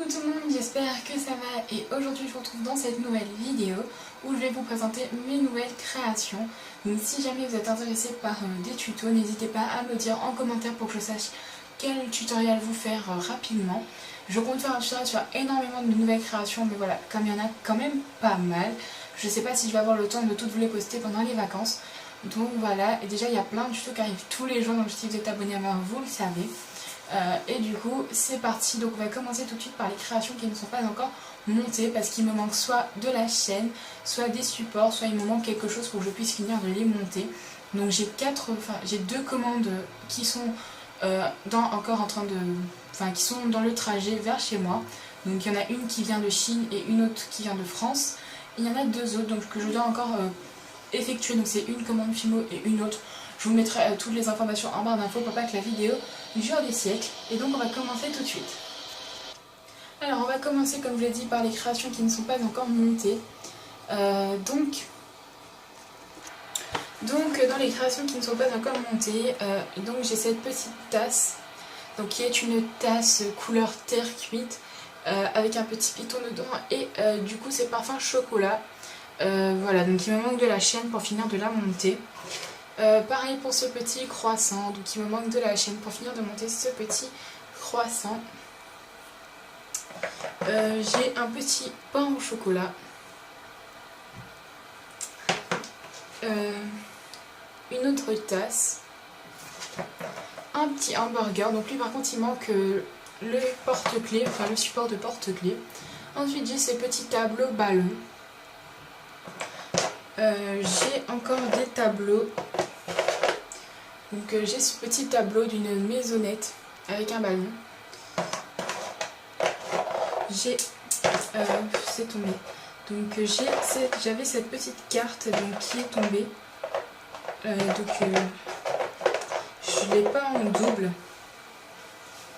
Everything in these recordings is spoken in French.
Coucou tout le monde, j'espère que ça va et aujourd'hui je vous retrouve dans cette nouvelle vidéo où je vais vous présenter mes nouvelles créations. Donc si jamais vous êtes intéressé par des tutos, n'hésitez pas à me dire en commentaire pour que je sache quel tutoriel vous faire rapidement. Je compte faire un tutoriel sur énormément de nouvelles créations, mais voilà, comme il y en a quand même pas mal, je sais pas si je vais avoir le temps de toutes vous les poster pendant les vacances. Donc voilà, et déjà il y a plein de tutos qui arrivent tous les jours, donc si vous êtes abonné à moi, vous le savez. Et du coup c'est parti, donc on va commencer tout de suite par les créations qui ne sont pas encore montées parce qu'il me manque soit de la chaîne, soit des supports, soit il me manque quelque chose pour que je puisse finir de les monter. Donc j'ai deux commandes qui sont encore en train de... qui sont dans le trajet vers chez moi. Donc il y en a une qui vient de Chine et une autre qui vient de France. Et il y en a deux autres donc que je dois encore effectuer, donc c'est une commande Fimo et une autre. Je vous mettrai toutes les informations en barre d'infos pour pas que la vidéo dure des siècles. Et donc on va commencer tout de suite. Alors on va commencer comme je l'ai dit par les créations qui ne sont pas encore montées. Donc dans les créations qui ne sont pas encore montées, donc j'ai cette petite tasse, donc qui est une tasse couleur terre cuite avec un petit piton dedans et du coup c'est parfum chocolat. Voilà, donc il me manque de la chaîne pour finir de la monter. Pareil pour ce petit croissant, donc il me manque de la chaîne pour finir de monter ce petit croissant. J'ai un petit pain au chocolat. Une autre tasse. Un petit hamburger, donc lui par contre il manque le porte-clés, enfin le support de porte-clés. Ensuite j'ai ces petits tableaux ballons. J'ai encore des tableaux. Donc j'ai ce petit tableau d'une maisonnette avec un ballon. J'ai... c'est tombé. Donc j'avais cette petite carte donc, qui est tombée. Je ne l'ai pas en double.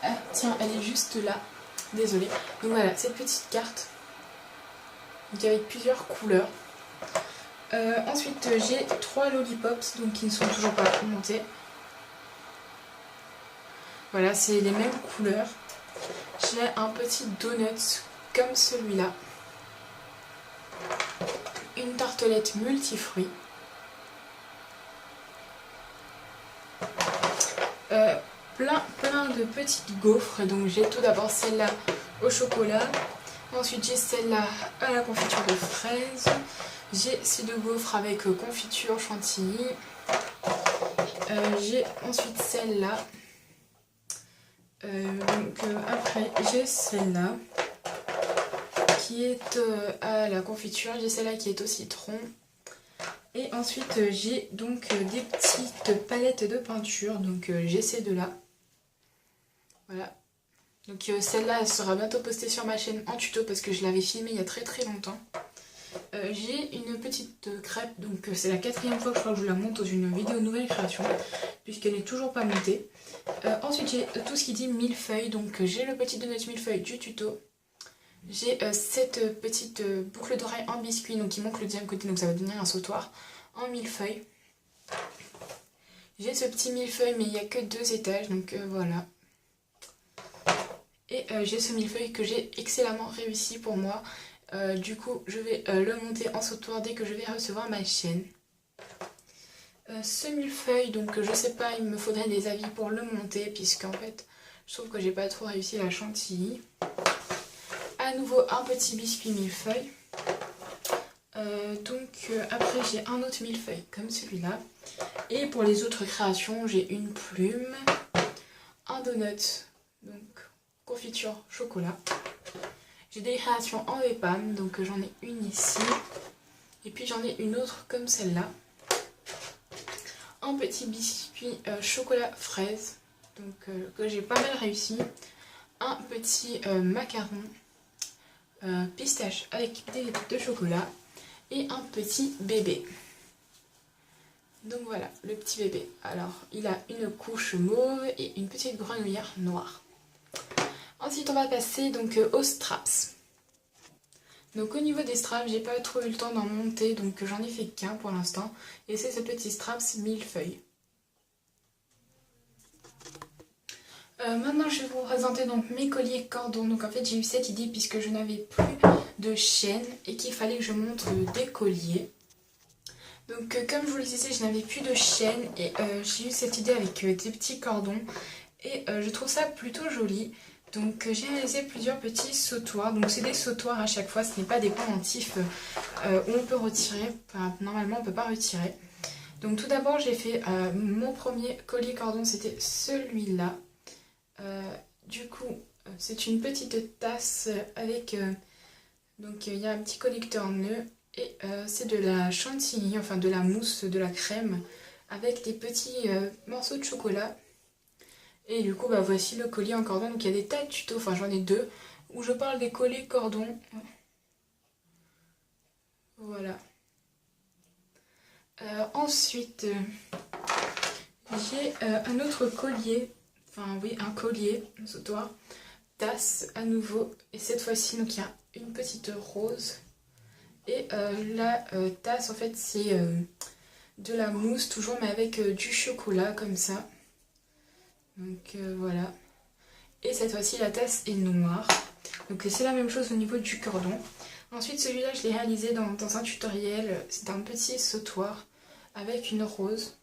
Ah tiens, elle est juste là. Désolée. Donc voilà, cette petite carte. Donc avec plusieurs couleurs. Ensuite j'ai 3 lollipops donc qui ne sont toujours pas montés. Voilà, c'est les mêmes couleurs. J'ai un petit donut comme celui-là. Une tartelette multifruits. Plein de petites gaufres. Donc j'ai tout d'abord celle-là au chocolat. Ensuite j'ai celle-là à la confiture de fraises. J'ai ces deux gaufres avec confiture chantilly. J'ai ensuite celle-là. Après j'ai celle-là qui est à la confiture. J'ai celle-là qui est au citron. Et ensuite j'ai donc des petites palettes de peinture. Donc j'ai ces deux-là. Voilà. Donc celle-là elle sera bientôt postée sur ma chaîne en tuto parce que je l'avais filmée il y a très longtemps. J'ai une petite crêpe, donc c'est la 4e fois que je crois que je la monte dans une vidéo nouvelle création, puisqu'elle n'est toujours pas montée. Ensuite j'ai tout ce qui dit millefeuille, donc j'ai le petit donut millefeuille du tuto. J'ai cette petite boucle d'oreille en biscuit, donc il manque le deuxième côté, donc ça va devenir un sautoir en millefeuille. J'ai ce petit millefeuille, mais il n'y a que 2 étages, donc voilà. Et j'ai ce millefeuille que j'ai excellemment réussi pour moi. Du coup je vais le monter en sautoir dès que je vais recevoir ma chaîne. Ce millefeuille, donc je sais pas, il me faudrait des avis pour le monter puisqu'en fait je trouve que j'ai pas trop réussi la chantilly. À nouveau un petit biscuit millefeuille. Après j'ai un autre millefeuille comme celui-là. Et pour les autres créations j'ai une plume, un donut, donc confiture chocolat. J'ai des créations en EPAM, donc j'en ai une ici. Et puis j'en ai une autre comme celle-là. Un petit biscuit chocolat fraise, donc que j'ai pas mal réussi. Un petit macaron pistache avec des pépites de chocolat. Et un petit bébé. Donc voilà, le petit bébé. Alors, il a une couche mauve et une petite grenouillère noire. Ensuite on va passer donc aux straps. Donc au niveau des straps, j'ai pas trop eu le temps d'en monter, donc j'en ai fait qu'un pour l'instant. Et c'est ce petit straps millefeuille. Maintenant je vais vous présenter donc mes colliers cordons. Donc en fait j'ai eu cette idée puisque je n'avais plus de chaîne et qu'il fallait que je montre des colliers. Donc comme je vous le disais, je n'avais plus de chaîne et j'ai eu cette idée avec des petits cordons et je trouve ça plutôt joli. Donc j'ai réalisé plusieurs petits sautoirs. Donc c'est des sautoirs à chaque fois, ce n'est pas des pendentifs où on peut retirer. Enfin, normalement on ne peut pas retirer. Donc tout d'abord j'ai fait mon premier collier cordon, c'était celui-là. Du coup c'est une petite tasse avec... donc il y a un petit connecteur nœud. Et c'est de la chantilly, enfin de la mousse, de la crème, avec des petits morceaux de chocolat. Et du coup, bah, voici le collier en cordon. Donc il y a des tas de tutos, enfin j'en ai deux, où je parle des colliers cordons. Voilà. Ensuite, j'ai un autre collier, enfin oui, un collier, un sautoir, tasse à nouveau. Et cette fois-ci, donc il y a une petite rose. Et la tasse, en fait, c'est de la mousse, toujours, mais avec du chocolat, comme ça. Donc voilà. Et cette fois-ci, la tasse est noire. Donc c'est la même chose au niveau du cordon. Ensuite, celui-là, je l'ai réalisé dans un tutoriel. C'est un petit sautoir avec une rose.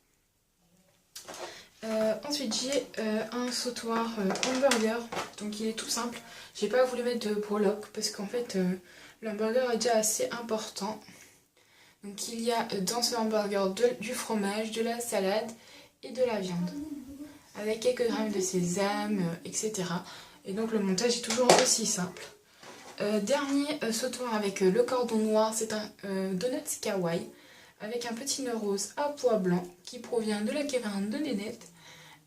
Ensuite, j'ai un sautoir hamburger. Donc il est tout simple. J'ai pas voulu mettre de breloque parce qu'en fait, l'hamburger est déjà assez important. Donc il y a dans ce hamburger du fromage, de la salade et de la viande. Avec quelques grammes de sésame, etc. Et donc le montage est toujours aussi simple. Dernier sautoir avec le cordon noir, c'est un donut kawaii avec un petit nœud rose à pois blanc qui provient de la caverne de Nénette.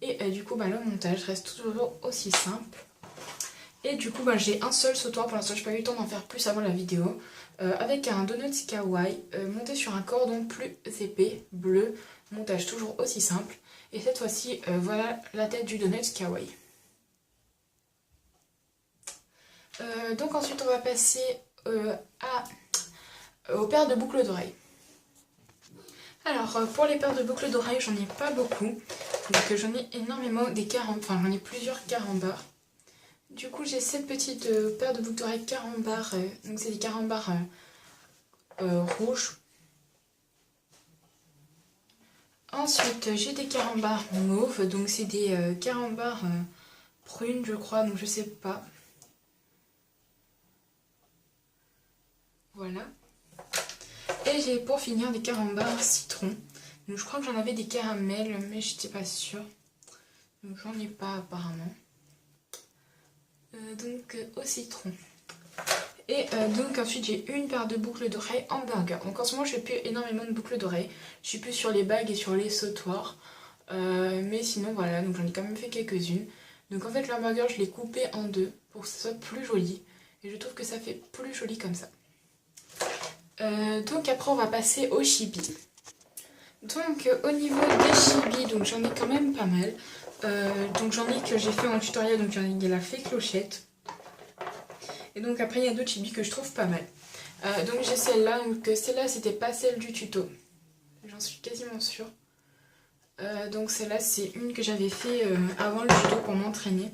Et du coup bah, le montage reste toujours aussi simple. Et du coup bah, j'ai un seul sautoir, pour l'instant je n'ai pas eu le temps d'en faire plus avant la vidéo, avec un donut kawaii monté sur un cordon plus épais, bleu, montage toujours aussi simple. Et cette fois-ci, voilà la tête du donut kawaii. Donc ensuite on va passer aux paires de boucles d'oreilles. Alors pour les paires de boucles d'oreilles, j'en ai pas beaucoup. Donc j'en ai énormément, enfin j'en ai plusieurs carambars. Du coup j'ai cette petite paire de boucles d'oreilles carambars. Donc c'est des carambars rouges. Ensuite j'ai des carambars mauves. Donc c'est des carambars prunes je crois, donc je sais pas. Voilà. Et j'ai pour finir des carambars citron. Donc je crois que j'en avais des caramels, mais j'étais pas sûre. Donc j'en ai pas apparemment. Donc au citron. Et donc ensuite j'ai une paire de boucles d'oreilles hamburger. Donc en ce moment je fais plus énormément de boucles d'oreilles. Je suis plus sur les bagues et sur les sautoirs. Mais sinon voilà, donc j'en ai quand même fait quelques-unes. Donc en fait l'hamburger je l'ai coupé en deux pour que ce soit plus joli. Et je trouve que ça fait plus joli comme ça. Donc après on va passer au chibi. Donc au niveau des chibis, donc j'en ai quand même pas mal. Donc j'en ai que j'ai fait en tutoriel, donc il y a la fée clochette. Et donc après il y a d'autres chibis que je trouve pas mal. Donc j'ai celle-là, donc celle-là c'était pas celle du tuto. J'en suis quasiment sûre. Donc celle-là c'est une que j'avais fait avant le tuto pour m'entraîner.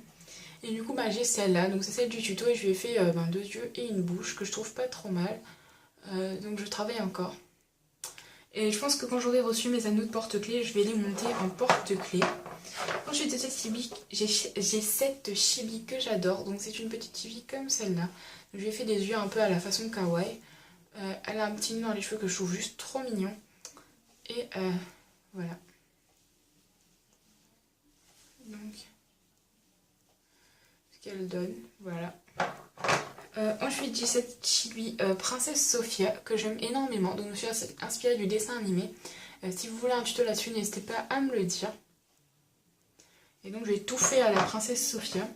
Et du coup bah, j'ai celle-là, donc c'est celle du tuto et je lui ai fait deux yeux et une bouche que je trouve pas trop mal. Donc je travaille encore. Et je pense que quand j'aurai reçu mes anneaux de porte-clés, je vais les monter en porte-clés. Ensuite, j'ai cette chibi que j'adore. Donc c'est une petite chibi comme celle-là. Je lui ai fait des yeux un peu à la façon kawaii. Elle a un petit nœud dans les cheveux que je trouve juste trop mignon. Et voilà. Donc, ce qu'elle donne, voilà. Ensuite j'ai cette chibi Princesse Sophia que j'aime énormément, donc je me suis inspirée du dessin animé. Si vous voulez un tuto là-dessus, n'hésitez pas à me le dire. Et donc j'ai tout fait à la Princesse Sophia.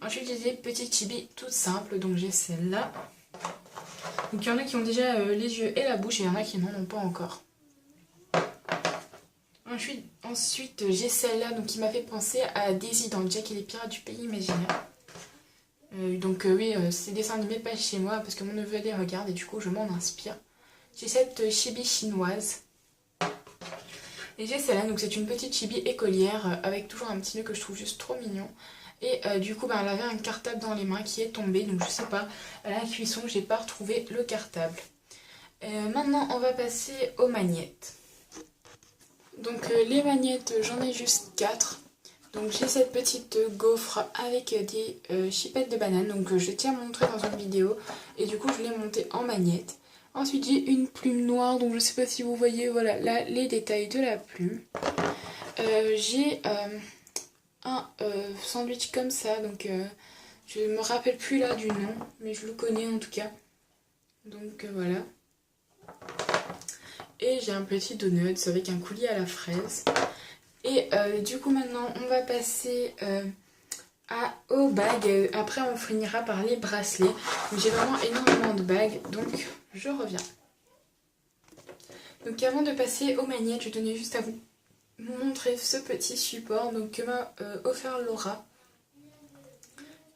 Ensuite j'ai des petites chibis toutes simples, donc j'ai celle-là. Donc il y en a qui ont déjà les yeux et la bouche et il y en a qui n'en ont pas encore. Ensuite j'ai celle-là donc qui m'a fait penser à Daisy dans Jack et les pirates du pays imaginaire. Donc oui, ces dessins animés passent chez moi parce que mon neveu les regarde et du coup je m'en inspire. J'ai cette chibi chinoise. Et j'ai celle-là, donc c'est une petite chibi écolière avec toujours un petit nœud que je trouve juste trop mignon. Et du coup, elle avait un cartable dans les mains qui est tombé. Donc je sais pas, à la cuisson, j'ai pas retrouvé le cartable. Maintenant, on va passer aux magnettes. Donc les magnettes, j'en ai juste 4. Donc j'ai cette petite gaufre avec des chipettes de banane. Donc je tiens à montrer dans une vidéo. Et du coup, je l'ai montée en magnette. Ensuite, j'ai une plume noire. Donc je sais pas si vous voyez, voilà, là, les détails de la plume. J'ai un sandwich comme ça. Donc je me rappelle plus là du nom. Mais je le connais en tout cas. Donc voilà. Et j'ai un petit donut avec un coulis à la fraise. Et du coup maintenant on va passer aux bagues. Après on finira par les bracelets. J'ai vraiment énormément de bagues, donc je reviens. Donc avant de passer aux magnettes, je tenais juste à vous montrer ce petit support donc, que m'a offert Laura.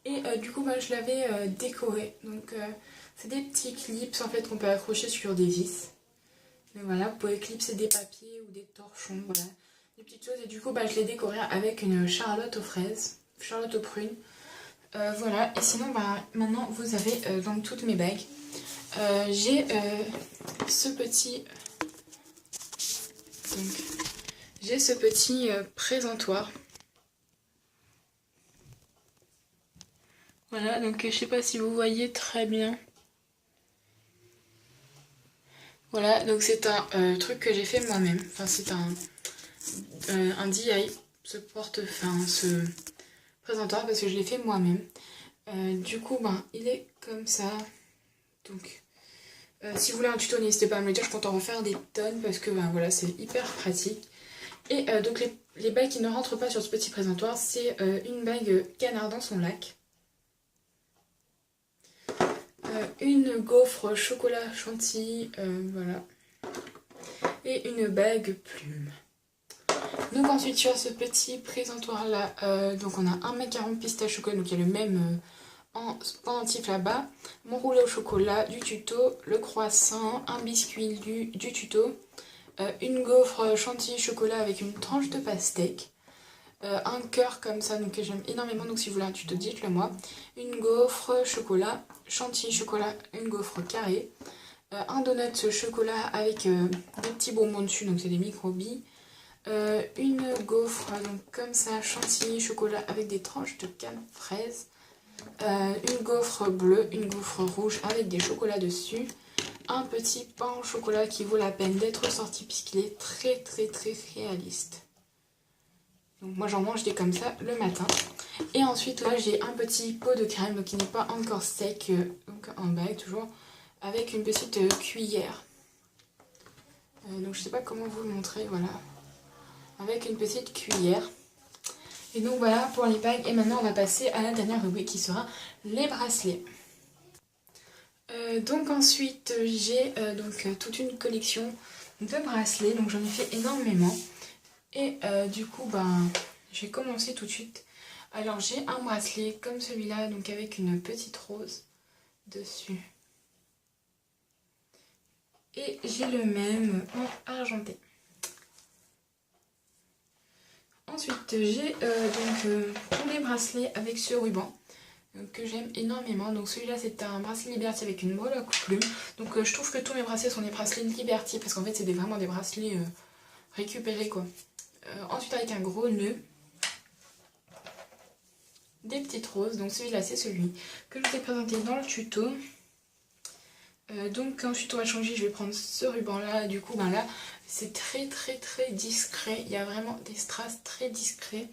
Et du coup moi je l'avais décoré. Donc c'est des petits clips en fait qu'on peut accrocher sur des vis. Mais voilà, vous pouvez clipser des papiers ou des torchons, voilà, des petites choses. Et du coup, je l'ai décoré avec une charlotte aux fraises, charlotte aux prunes. Voilà, et sinon, maintenant, vous avez donc toutes mes bagues. J'ai ce petit... J'ai ce petit présentoir. Voilà, donc je sais pas si vous voyez très bien. Voilà, donc c'est un truc que j'ai fait moi-même. Enfin, c'est un DIY, ce présentoir, parce que je l'ai fait moi-même. Du coup, il est comme ça. Donc, si vous voulez un tuto, n'hésitez pas à me le dire. Je compte en refaire des tonnes parce que voilà, c'est hyper pratique. Et donc, les bagues qui ne rentrent pas sur ce petit présentoir, c'est une bague canard dans son lac. Une gaufre chocolat chantilly, voilà. Et une bague plume. Donc ensuite sur ce petit présentoir là, donc on a un macaron pistache chocolat, donc il y a le même en pendentif là-bas, mon roulé au chocolat du tuto, le croissant, un biscuit du tuto, une gaufre chantilly chocolat avec une tranche de pastèque, un cœur comme ça donc que j'aime énormément, donc si vous voulez un tuto dites-le moi, une gaufre chocolat, chantilly chocolat, une gaufre carrée, un donut chocolat avec des petits bonbons dessus, donc c'est des micro-billes, une gaufre donc comme ça, chantilly chocolat avec des tranches de canne fraise, une gaufre bleue, une gaufre rouge avec des chocolats dessus, un petit pain au chocolat qui vaut la peine d'être sorti puisqu'il est très très très réaliste. Donc moi j'en mange des comme ça le matin. Et ensuite là j'ai un petit pot de crème donc qui n'est pas encore sec, donc en bague toujours, avec une petite cuillère. Donc je sais pas comment vous le montrer, voilà. Avec une petite cuillère. Et donc voilà pour les bagues. Et maintenant on va passer à la dernière rubrique qui sera les bracelets. Donc ensuite j'ai toute une collection de bracelets. Donc j'en ai fait énormément. Et du coup je vais commencer tout de suite. Alors j'ai un bracelet comme celui-là, donc avec une petite rose dessus. Et j'ai le même en argenté. Ensuite, j'ai tous les bracelets avec ce ruban que j'aime énormément. Donc celui-là, c'est un bracelet Liberty avec une breloque plume. Donc je trouve que tous mes bracelets sont des bracelets Liberty parce qu'en fait, c'est vraiment des bracelets récupérés quoi. Ensuite, avec un gros nœud, des petites roses. Donc celui-là, c'est celui que je vous ai présenté dans le tuto. Donc ensuite on va changer, je vais prendre ce ruban là, du coup là c'est très très très discret, il y a vraiment des strass très discrets.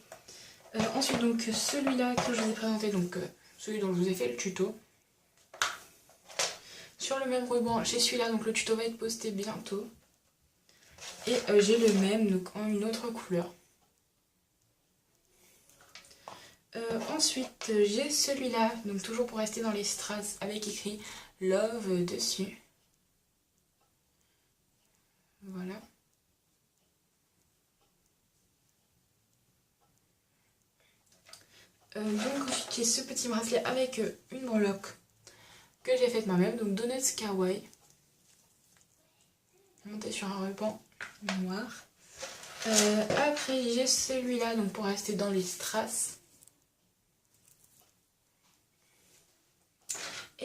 Ensuite donc celui-là que je vous ai présenté, donc celui dont je vous ai fait le tuto. Sur le même ruban j'ai celui-là, donc le tuto va être posté bientôt. Et j'ai le même, donc en une autre couleur. Ensuite j'ai celui-là, donc toujours pour rester dans les strass avec écrit Love dessus. Voilà. Donc ensuite j'ai ce petit bracelet avec une breloque que j'ai faite moi-même, donc Donuts Kawaii. Monté sur un ruban noir. Après j'ai celui-là, donc pour rester dans les strass.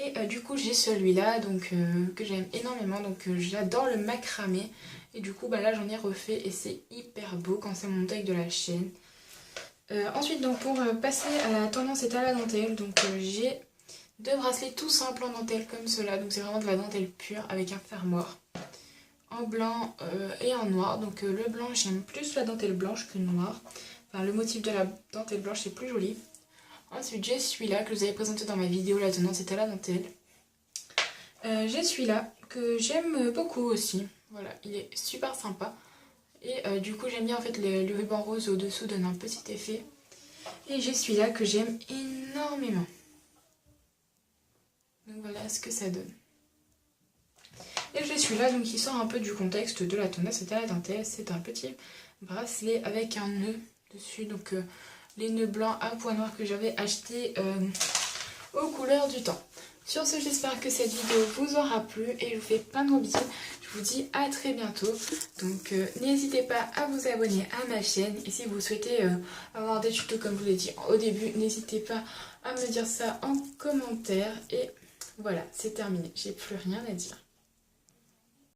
Et du coup j'ai celui-là donc que j'aime énormément, donc j'adore le macramé. Et du coup bah là j'en ai refait et c'est hyper beau quand c'est monté avec de la chaîne. Ensuite donc pour passer à la tendance et à la dentelle, donc j'ai deux bracelets tout simples en dentelle comme cela. Donc c'est vraiment de la dentelle pure avec un fermoir en blanc et en noir. Donc le blanc j'aime plus la dentelle blanche que le noir. Enfin le motif de la dentelle blanche c'est plus joli. Ensuite j'ai celui-là que je vous avais présenté dans ma vidéo la tendance et à la dentelle. J'ai celui-là que j'aime beaucoup aussi. Voilà, il est super sympa. Et du coup j'aime bien en fait le ruban rose au-dessous donne un petit effet. Et j'ai celui-là que j'aime énormément. Donc voilà ce que ça donne. Et j'ai celui-là donc qui sort un peu du contexte de la tendance et à la dentelle. C'est un petit bracelet avec un nœud dessus. Donc les nœuds blancs à points noirs que j'avais acheté aux couleurs du temps. Sur ce, j'espère que cette vidéo vous aura plu et je vous fais plein de gros bisous. Je vous dis à très bientôt. Donc n'hésitez pas à vous abonner à ma chaîne. Et si vous souhaitez avoir des tutos comme je vous l'ai dit au début, n'hésitez pas à me dire ça en commentaire. Et voilà, c'est terminé. J'ai plus rien à dire.